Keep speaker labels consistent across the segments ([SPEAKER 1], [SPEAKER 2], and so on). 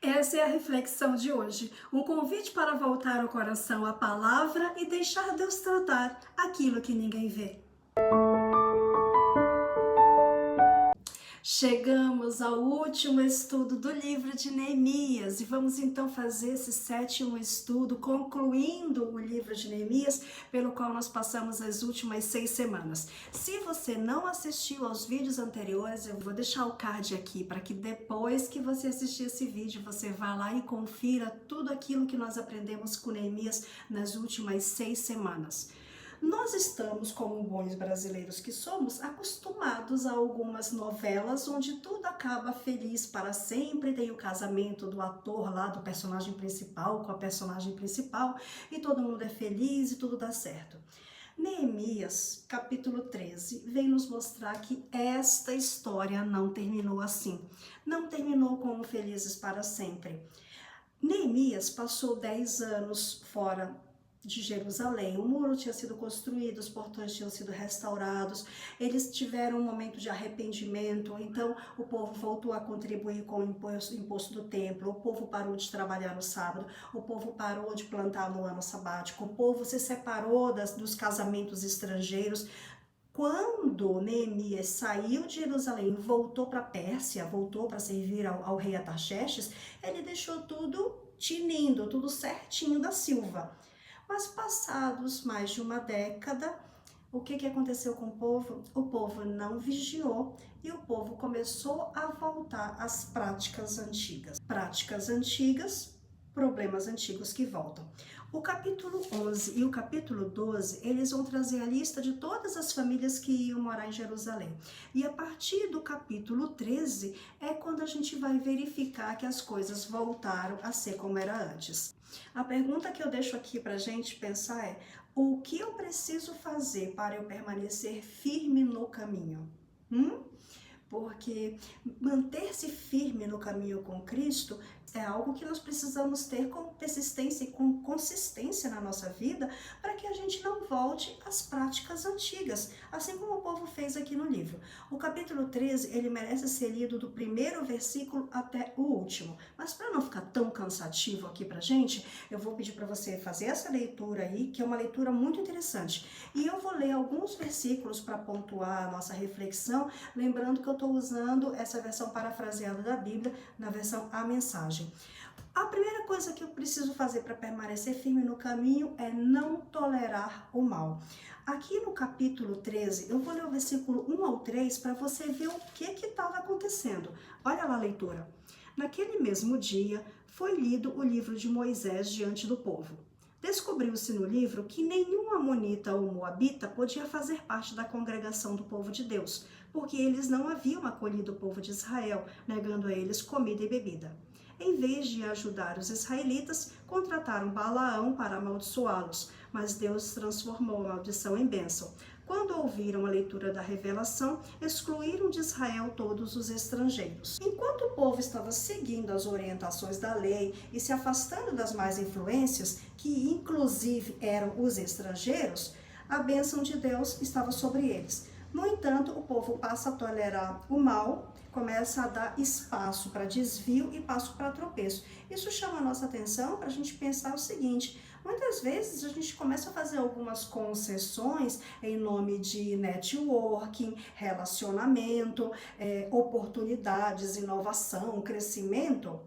[SPEAKER 1] Essa é a reflexão de hoje, um convite para voltar o coração à palavra e deixar Deus tratar aquilo que ninguém vê. Chegamos ao último estudo do livro de Neemias e vamos então fazer esse sétimo estudo, concluindo o livro de Neemias, pelo qual nós passamos as últimas 6 semanas. Se você não assistiu aos vídeos anteriores, eu vou deixar o card aqui para que depois que você assistir esse vídeo, você vá lá e confira tudo aquilo que nós aprendemos com Neemias nas últimas 6 semanas. Nós estamos, como bons brasileiros que somos, acostumados a algumas novelas onde tudo acaba feliz para sempre, tem o casamento do ator lá, do personagem principal com a personagem principal, e todo mundo é feliz e tudo dá certo. Neemias, capítulo 13, vem nos mostrar que esta história não terminou assim. Não terminou como felizes para sempre. Neemias passou 10 anos fora de Jerusalém. O muro tinha sido construído, os portões tinham sido restaurados, eles tiveram um momento de arrependimento, então o povo voltou a contribuir com o imposto do templo, o povo parou de trabalhar no sábado, o povo parou de plantar no ano sabático, o povo se separou dos casamentos estrangeiros. Quando Neemias saiu de Jerusalém, voltou para a Pérsia, voltou para servir ao rei Artaxerxes, ele deixou tudo tinindo, tudo certinho da Silva. Mas passados mais de uma década, o que aconteceu com o povo? O povo não vigiou e o povo começou a voltar às práticas antigas. Práticas antigas, problemas antigos que voltam. O capítulo 11 e o capítulo 12, eles vão trazer a lista de todas as famílias que iam morar em Jerusalém. E a partir do capítulo 13 é quando a gente vai verificar que as coisas voltaram a ser como era antes. A pergunta que eu deixo aqui pra gente pensar é: o que eu preciso fazer para eu permanecer firme no caminho? Porque manter-se firme no caminho com Cristo é algo que nós precisamos ter com persistência e com consistência na nossa vida para que a gente não volte às práticas antigas, assim como o povo fez aqui no livro. O capítulo 13, ele merece ser lido do primeiro versículo até o último, mas para não ficar tão cansativo aqui pra gente, eu vou pedir para você fazer essa leitura aí, que é uma leitura muito interessante. E eu vou ler alguns versículos para pontuar a nossa reflexão, lembrando que eu estou usando essa versão parafraseada da Bíblia, na versão A Mensagem. A primeira coisa que eu preciso fazer para permanecer firme no caminho é não tolerar o mal. Aqui no capítulo 13, eu vou ler o versículo 1 ao 3 para você ver o que estava acontecendo. Olha lá a leitura. Naquele mesmo dia, foi lido o livro de Moisés diante do povo. Descobriu-se no livro que nenhum amonita ou moabita podia fazer parte da congregação do povo de Deus, porque eles não haviam acolhido o povo de Israel, negando a eles comida e bebida. Em vez de ajudar os israelitas, contrataram Balaão para amaldiçoá-los, mas Deus transformou a maldição em bênção. Quando ouviram a leitura da revelação, excluíram de Israel todos os estrangeiros. Enquanto o povo estava seguindo as orientações da lei e se afastando das más influências, que inclusive eram os estrangeiros, a bênção de Deus estava sobre eles. No entanto, o povo passa a tolerar o mal, começa a dar espaço para desvio e passo para tropeço. Isso chama a nossa atenção para a gente pensar o seguinte: muitas vezes a gente começa a fazer algumas concessões em nome de networking, relacionamento, oportunidades, inovação, crescimento,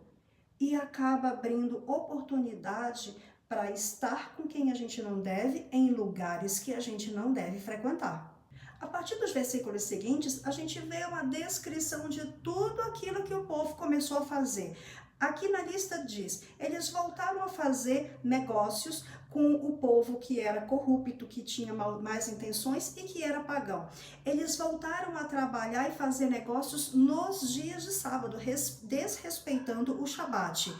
[SPEAKER 1] e acaba abrindo oportunidade para estar com quem a gente não deve, em lugares que a gente não deve frequentar. A partir dos versículos seguintes, a gente vê uma descrição de tudo aquilo que o povo começou a fazer. Aqui na lista diz: eles voltaram a fazer negócios com o povo que era corrupto, que tinha más intenções e que era pagão. Eles voltaram a trabalhar e fazer negócios nos dias de sábado, desrespeitando o Shabat,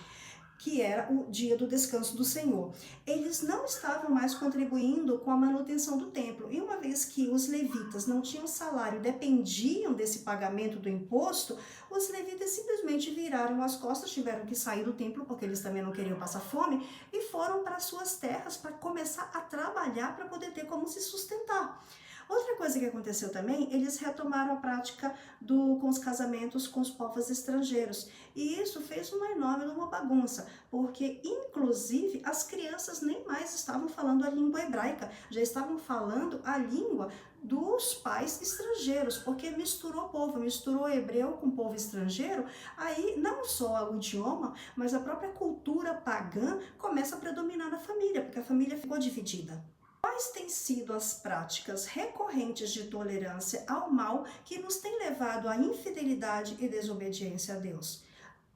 [SPEAKER 1] que era o dia do descanso do Senhor. Eles não estavam mais contribuindo com a manutenção do templo. E uma vez que os levitas não tinham salário, dependiam desse pagamento do imposto, os levitas simplesmente viraram as costas, tiveram que sair do templo, porque eles também não queriam passar fome, e foram para suas terras para começar a trabalhar para poder ter como se sustentar. Outra coisa que aconteceu também, eles retomaram a prática com os casamentos com os povos estrangeiros. E isso fez uma bagunça, porque inclusive as crianças nem mais estavam falando a língua hebraica, já estavam falando a língua dos pais estrangeiros, porque misturou o povo, misturou hebreu com o povo estrangeiro, aí não só o idioma, mas a própria cultura pagã começa a predominar na família, porque a família ficou dividida. Quais têm sido as práticas recorrentes de tolerância ao mal que nos têm levado à infidelidade e desobediência a Deus?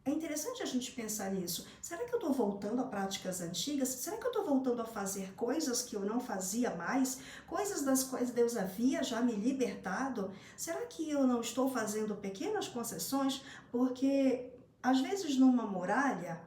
[SPEAKER 1] É interessante a gente pensar nisso. Será que eu estou voltando a práticas antigas? Será que eu estou voltando a fazer coisas que eu não fazia mais? Coisas das quais Deus havia já me libertado? Será que eu não estou fazendo pequenas concessões? Porque, às vezes, numa muralha,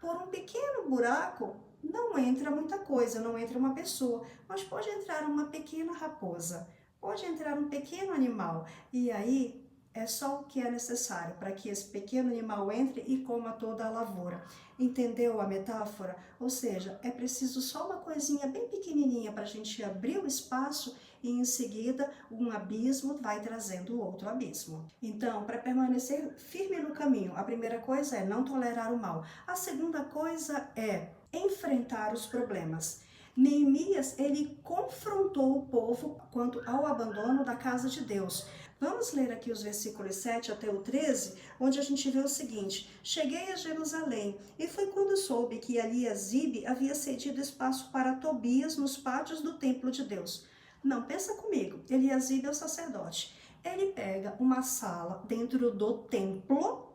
[SPEAKER 1] por um pequeno buraco, não entra muita coisa, não entra uma pessoa, mas pode entrar uma pequena raposa, pode entrar um pequeno animal, e aí é só o que é necessário para que esse pequeno animal entre e coma toda a lavoura. Entendeu a metáfora? Ou seja, é preciso só uma coisinha bem pequenininha para a gente abrir o espaço e em seguida um abismo vai trazendo outro abismo. Então, para permanecer firme no caminho, a primeira coisa é não tolerar o mal. A segunda coisa é enfrentar os problemas. Neemias, ele confrontou o povo quanto ao abandono da casa de Deus. Vamos ler aqui os versículos 7 até o 13, onde a gente vê o seguinte: cheguei a Jerusalém, e foi quando soube que Eliasibe havia cedido espaço para Tobias nos pátios do templo de Deus. Não, pensa comigo, Eliasibe é o sacerdote. Ele pega uma sala dentro do templo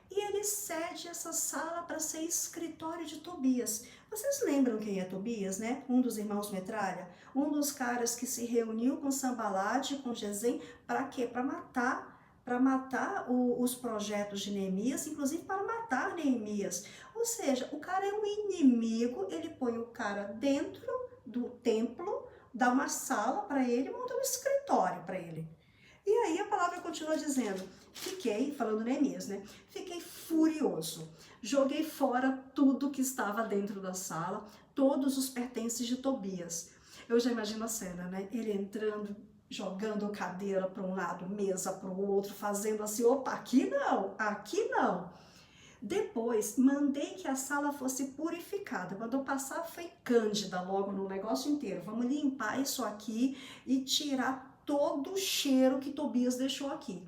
[SPEAKER 1] e ele cede essa sala para ser escritório de Tobias. Vocês lembram quem é Tobias, né? Um dos irmãos Metralha? Um dos caras que se reuniu com Sanbalate, com Gesem, para quê? Para matar os projetos de Neemias, inclusive para matar Neemias. Ou seja, o cara é um inimigo, ele põe o cara dentro do templo, dá uma sala para ele, monta um escritório para ele. E aí a palavra continua dizendo, falando Neemias, né? Fiquei furioso, joguei fora tudo que estava dentro da sala, todos os pertences de Tobias. Eu já imagino a cena, né? Ele entrando, jogando cadeira para um lado, mesa para o outro, fazendo assim, opa, aqui não, aqui não. Depois, mandei que a sala fosse purificada. Mandou passar, foi cândida logo no negócio inteiro. Vamos limpar isso aqui e tirar todo o cheiro que Tobias deixou aqui.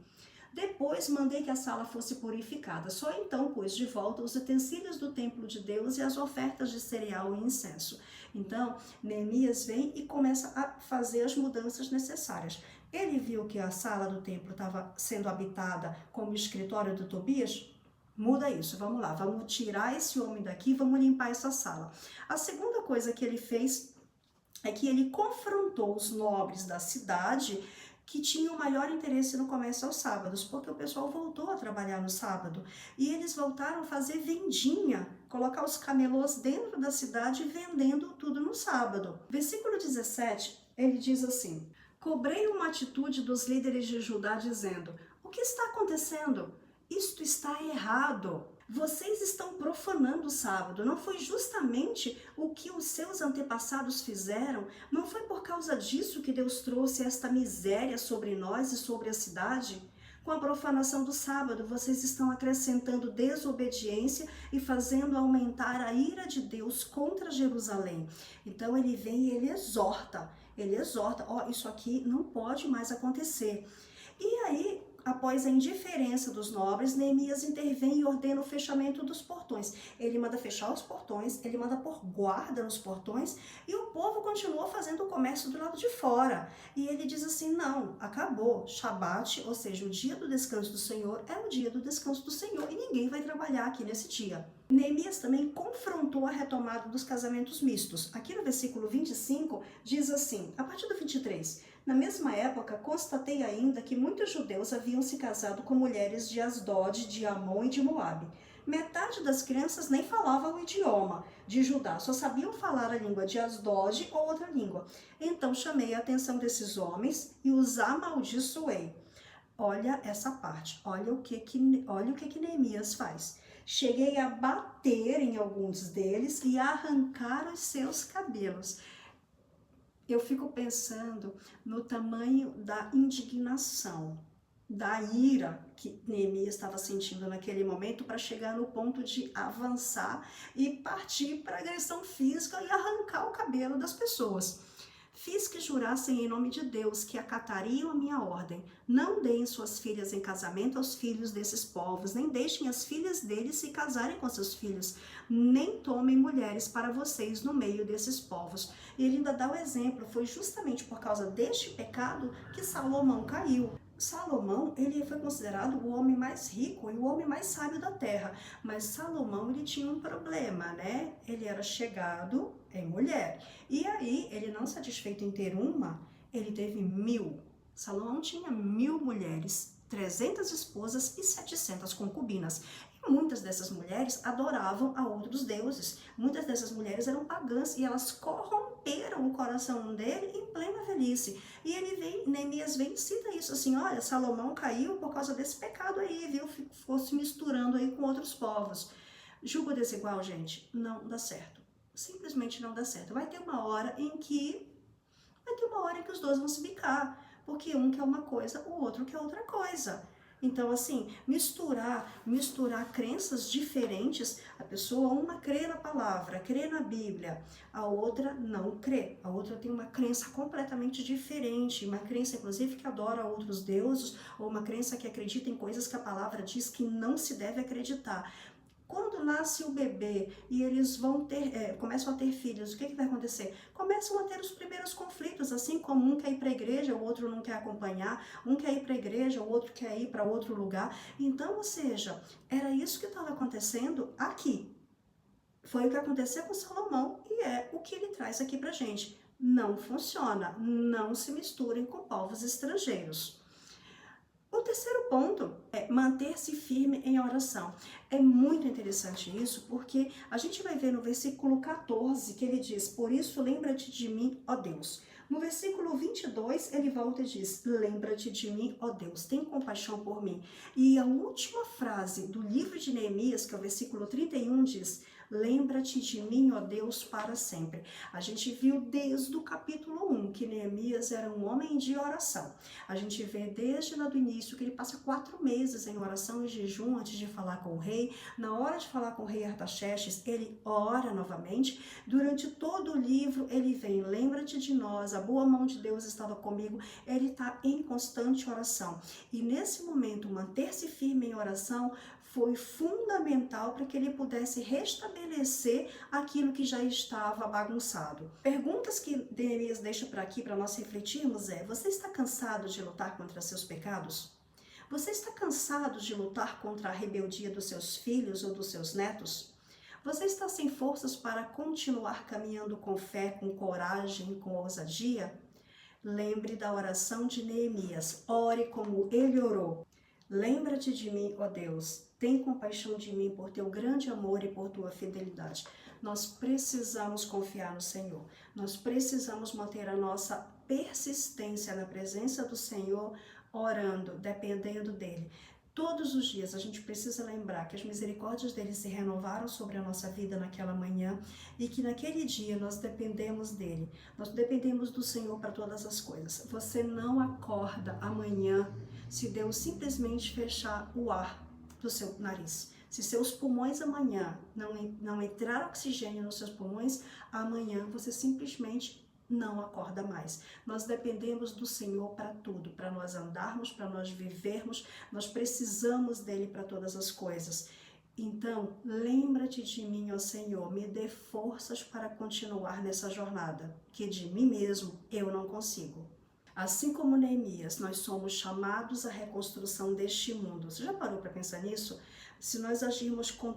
[SPEAKER 1] Depois, mandei que a sala fosse purificada. Só então pus de volta os utensílios do templo de Deus e as ofertas de cereal e incenso. Então, Neemias vem e começa a fazer as mudanças necessárias. Ele viu que a sala do templo estava sendo habitada como escritório de Tobias. Muda isso, vamos lá, vamos tirar esse homem daqui, vamos limpar essa sala. A segunda coisa que ele fez é que ele confrontou os nobres da cidade que tinham maior interesse no comércio aos sábados, porque o pessoal voltou a trabalhar no sábado e eles voltaram a fazer vendinha, colocar os camelôs dentro da cidade vendendo tudo no sábado. Versículo 17, ele diz assim: cobrei uma atitude dos líderes de Judá dizendo, o que está acontecendo? Isto está errado. Vocês estão profanando o sábado. Não foi justamente o que os seus antepassados fizeram? Não foi por causa disso que Deus trouxe esta miséria sobre nós e sobre a cidade? Com a profanação do sábado, vocês estão acrescentando desobediência e fazendo aumentar a ira de Deus contra Jerusalém. Então ele vem e ele exorta, isso aqui não pode mais acontecer. E aí, após a indiferença dos nobres, Neemias intervém e ordena o fechamento dos portões. Ele manda fechar os portões, ele manda pôr guarda nos portões e o povo continua fazendo o comércio do lado de fora. E ele diz assim, não, acabou, Shabat, ou seja, o dia do descanso do Senhor é o dia do descanso do Senhor e ninguém vai trabalhar aqui nesse dia. Neemias também confrontou a retomada dos casamentos mistos. Aqui no versículo 25 diz assim, a partir do 23, na mesma época, constatei ainda que muitos judeus haviam se casado com mulheres de Asdod, de Amon e de Moabe. Metade das crianças nem falava o idioma de Judá, só sabiam falar a língua de Asdod ou outra língua. Então chamei a atenção desses homens e os amaldiçoei. Olha essa parte, olha o que Neemias faz. Cheguei a bater em alguns deles e a arrancar os seus cabelos. eu fico pensando no tamanho da indignação, da ira que Neemias estava sentindo naquele momento para chegar no ponto de avançar e partir para agressão física e arrancar o cabelo das pessoas. Fiz que jurassem em nome de Deus que acatariam a minha ordem. Não deem suas filhas em casamento aos filhos desses povos, nem deixem as filhas deles se casarem com seus filhos, nem tomem mulheres para vocês no meio desses povos. E ele ainda dá o exemplo, foi justamente por causa deste pecado que Salomão caiu. Salomão, ele foi considerado o homem mais rico e o homem mais sábio da terra, mas Salomão, ele tinha um problema, né? Ele era chegado em mulher, e aí, ele não satisfeito em ter uma, ele teve 1000. Salomão tinha 1000 mulheres, 300 esposas e 700 concubinas. E muitas dessas mulheres adoravam a outros deuses, muitas dessas mulheres eram pagãs e elas corromperam o coração dele em plena velhice. E Neemias vem e cita isso assim, olha, Salomão caiu por causa desse pecado aí, viu? Ficou se misturando aí com outros povos. Julgo desigual, gente, não dá certo. Simplesmente não dá certo. Vai ter uma hora em que os dois vão se bicar, porque um quer uma coisa, o outro quer outra coisa. Então, assim, misturar crenças diferentes, a pessoa uma crê na palavra, crê na Bíblia, a outra não crê, a outra tem uma crença completamente diferente, uma crença, inclusive, que adora outros deuses, ou uma crença que acredita em coisas que a palavra diz que não se deve acreditar. Quando nasce o bebê e eles começam a ter filhos, o que vai acontecer? Começam a ter os primeiros conflitos, assim como um quer ir para a igreja, o outro não quer acompanhar, um quer ir para a igreja, o outro quer ir para outro lugar. Então, ou seja, era isso que estava acontecendo aqui. Foi o que aconteceu com Salomão e é o que ele traz aqui para gente. Não funciona, não se misturem com povos estrangeiros. O terceiro ponto é manter-se firme em oração. É muito interessante isso, porque a gente vai ver no versículo 14 que ele diz, por isso lembra-te de mim, ó Deus. No versículo 22, ele volta e diz, lembra-te de mim, ó Deus, tem compaixão por mim. E a última frase do livro de Neemias, que é o versículo 31, diz, lembra-te de mim, ó Deus, para sempre. A gente viu desde o capítulo 1 que Neemias era um homem de oração. A gente vê desde lá do início que ele passa 4 meses em oração e jejum antes de falar com o rei. Na hora de falar com o rei Artaxerxes, ele ora novamente. Durante todo o livro, ele vem, lembra-te de nós, a boa mão de Deus estava comigo. Ele está em constante oração. E nesse momento, manter-se firme em oração foi fundamental para que ele pudesse restabelecer aquilo que já estava bagunçado. Perguntas que Neemias deixa para aqui para nós refletirmos é: você está cansado de lutar contra seus pecados? Você está cansado de lutar contra a rebeldia dos seus filhos ou dos seus netos? Você está sem forças para continuar caminhando com fé, com coragem, com ousadia? Lembre da oração de Neemias. Ore como ele orou. Lembra-te de mim, ó Deus. Tem compaixão de mim por teu grande amor e por tua fidelidade. Nós precisamos confiar no Senhor. Nós precisamos manter a nossa persistência na presença do Senhor, orando, dependendo dele. Todos os dias a gente precisa lembrar que as misericórdias dele se renovaram sobre a nossa vida naquela manhã e que naquele dia nós dependemos dele. Nós dependemos do Senhor para todas as coisas. Você não acorda amanhã se Deus simplesmente fechar o ar do seu nariz. Se seus pulmões amanhã não entrar oxigênio nos seus pulmões, amanhã você simplesmente não acorda mais. Nós dependemos do Senhor para tudo, para nós andarmos, para nós vivermos, nós precisamos dele para todas as coisas. Então, lembra-te de mim, ó Senhor, me dê forças para continuar nessa jornada, que de mim mesmo eu não consigo. Assim como Neemias, nós somos chamados à reconstrução deste mundo. Você já parou para pensar nisso? Se nós agirmos com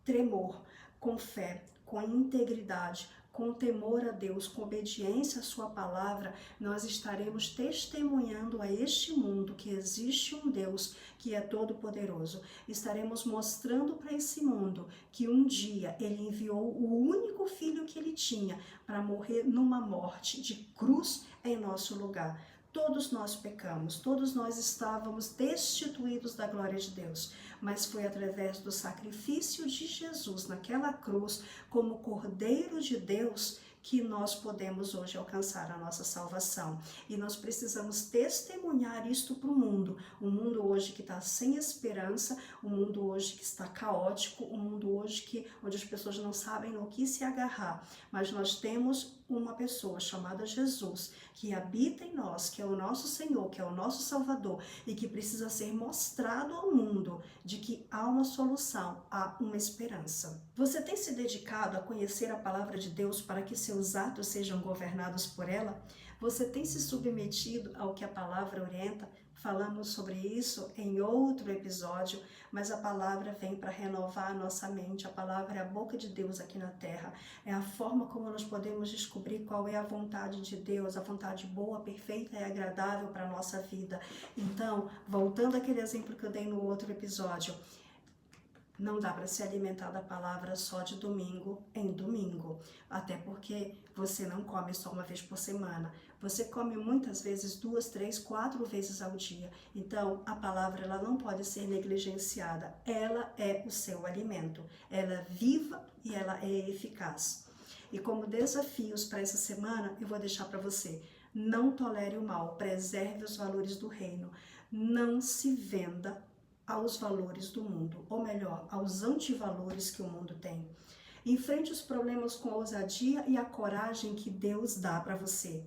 [SPEAKER 1] tremor, com fé, com integridade, com temor a Deus, com obediência à sua palavra, nós estaremos testemunhando a este mundo que existe um Deus que é todo-poderoso. Estaremos mostrando para esse mundo que um dia ele enviou o único filho que ele tinha para morrer numa morte de cruz em nosso lugar. Todos nós pecamos, todos nós estávamos destituídos da glória de Deus, mas foi através do sacrifício de Jesus naquela cruz, como Cordeiro de Deus, que nós podemos hoje alcançar a nossa salvação. E nós precisamos testemunhar isto para o mundo. O mundo hoje que está sem esperança, o mundo hoje que está caótico, o mundo hoje onde as pessoas não sabem no que se agarrar. Mas nós temos uma pessoa chamada Jesus, que habita em nós, que é o nosso Senhor, que é o nosso Salvador, e que precisa ser mostrado ao mundo de que há uma solução, há uma esperança. Você tem se dedicado a conhecer a palavra de Deus para que seus atos sejam governados por ela? Você tem se submetido ao que a palavra orienta? Falamos sobre isso em outro episódio, mas a palavra vem para renovar a nossa mente. A palavra é a boca de Deus aqui na terra. É a forma como nós podemos descobrir qual é a vontade de Deus, a vontade boa, perfeita e agradável para a nossa vida. Então, voltando àquele exemplo que eu dei no outro episódio, não dá para se alimentar da palavra só de domingo em domingo, até porque você não come só uma vez por semana, você come muitas vezes 2, 3, 4 vezes ao dia. Então, a palavra ela não pode ser negligenciada, ela é o seu alimento, ela é viva e ela é eficaz. E como desafios para essa semana, eu vou deixar para você: não tolere o mal, preserve os valores do reino, não se venda aos valores do mundo, ou melhor, aos antivalores que o mundo tem. Enfrente os problemas com a ousadia e a coragem que Deus dá para você.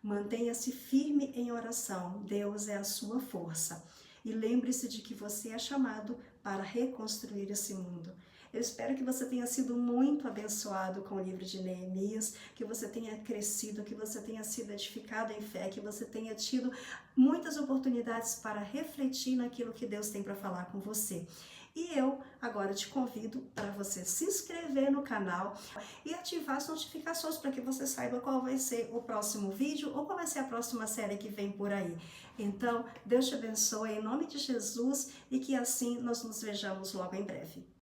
[SPEAKER 1] Mantenha-se firme em oração, Deus é a sua força. E lembre-se de que você é chamado para reconstruir esse mundo. Eu espero que você tenha sido muito abençoado com o livro de Neemias, que você tenha crescido, que você tenha sido edificado em fé, que você tenha tido muitas oportunidades para refletir naquilo que Deus tem para falar com você. E eu agora te convido para você se inscrever no canal e ativar as notificações para que você saiba qual vai ser o próximo vídeo ou qual vai ser a próxima série que vem por aí. Então, Deus te abençoe em nome de Jesus e que assim nós nos vejamos logo em breve.